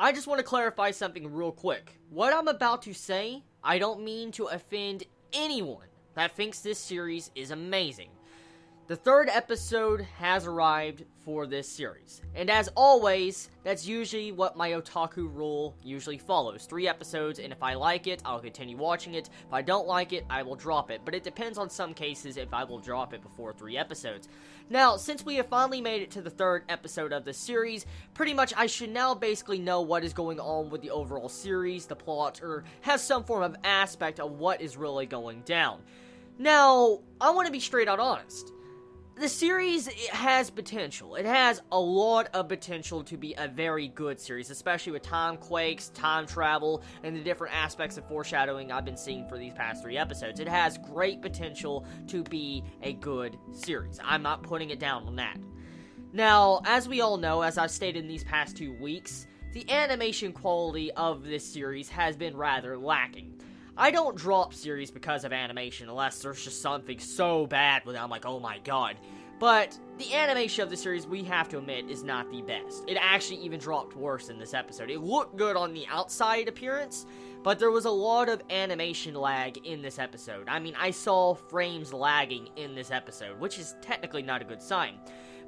I just want to clarify something real quick. What I'm about to say, I don't mean to offend anyone that thinks this series is amazing. The third episode has arrived for this series, and as always, that's usually what my otaku rule usually follows. 3 episodes, and if I like it, I'll continue watching it. If I don't like it, I will drop it, but it depends on some cases if I will drop it before 3 episodes. Now, since we have finally made it to the 3rd episode of the series, pretty much I should now basically know what is going on with the overall series, the plot, or have some form of aspect of what is really going down. Now, I want to be straight out honest. The series, it has potential. It has a lot of potential to be a very good series, especially with time quakes, time travel, and the different aspects of foreshadowing I've been seeing for these past 3 episodes. It has great potential to be a good series. I'm not putting it down on that. Now, as we all know, as I've stated in these past 2 weeks, the animation quality of this series has been rather lacking. I don't drop series because of animation unless there's just something so bad with it, I'm like, oh my god. But the animation of the series, we have to admit, is not the best. It actually even dropped worse in this episode. It looked good on the outside appearance, but there was a lot of animation lag in this episode. I mean, I saw frames lagging in this episode, which is technically not a good sign.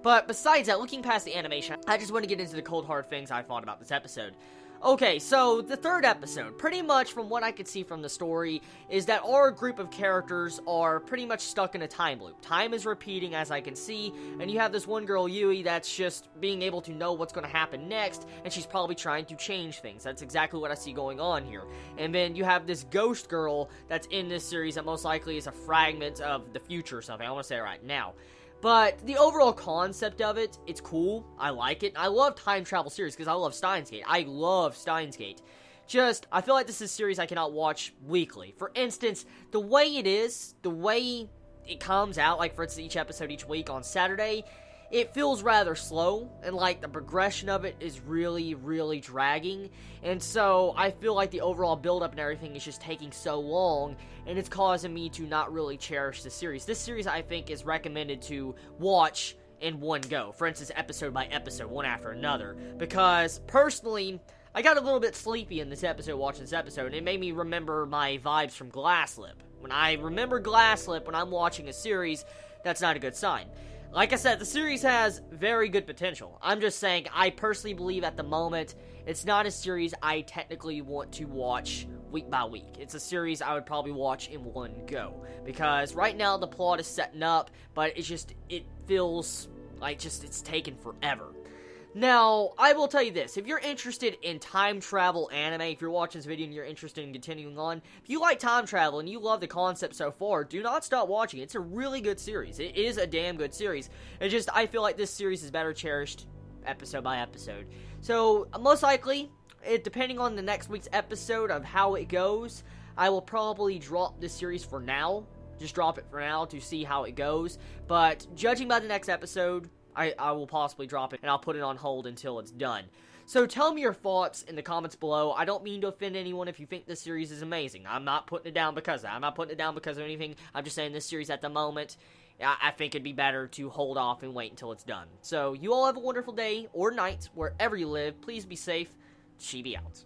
But besides that, looking past the animation, I just want to get into the cold hard things I thought about this episode. Okay, so the 3rd episode, pretty much from what I could see from the story, is that our group of characters are pretty much stuck in a time loop. Time is repeating, as I can see, and you have this one girl, Yui, that's just being able to know what's going to happen next, and she's probably trying to change things. That's exactly what I see going on here. And then you have this ghost girl that's in this series that most likely is a fragment of the future or something. I want to say it right now. But the overall concept of it, it's cool. I like it. I love time travel series because I love Steins Gate. I love Steins Gate. Just, I feel like this is a series I cannot watch weekly. For instance, the way it is, the way it comes out, like for instance each episode each week on Saturday, it feels rather slow, and like the progression of it is really, really dragging, and so I feel like the overall build-up and everything is just taking so long, and it's causing me to not really cherish the series. This series, I think, is recommended to watch in one go, for instance, episode by episode, one after another, because, personally, I got a little bit sleepy in this episode, watching this episode, and it made me remember my vibes from Glasslip. When I remember Glasslip when I'm watching a series, that's not a good sign. Like I said, the series has very good potential. I'm just saying, I personally believe at the moment, it's not a series I technically want to watch week by week. It's a series I would probably watch in one go. Because right now, the plot is setting up, but it feels like it's taken forever. Now, I will tell you this, if you're interested in time travel anime, if you're watching this video and you're interested in continuing on, if you like time travel and you love the concept so far, do not stop watching. It's a really good series. It is a damn good series. It's just, I feel like this series is better cherished episode by episode. So, most likely, depending on the next week's episode of how it goes, I will probably drop this series for now. Just drop it for now to see how it goes. But, judging by the next episode, I will possibly drop it, and I'll put it on hold until it's done. So tell me your thoughts in the comments below. I don't mean to offend anyone if you think this series is amazing. I'm not putting it down because of that. I'm not putting it down because of anything. I'm just saying this series at the moment, I think it'd be better to hold off and wait until it's done. So you all have a wonderful day or night, wherever you live. Please be safe. Chibi out.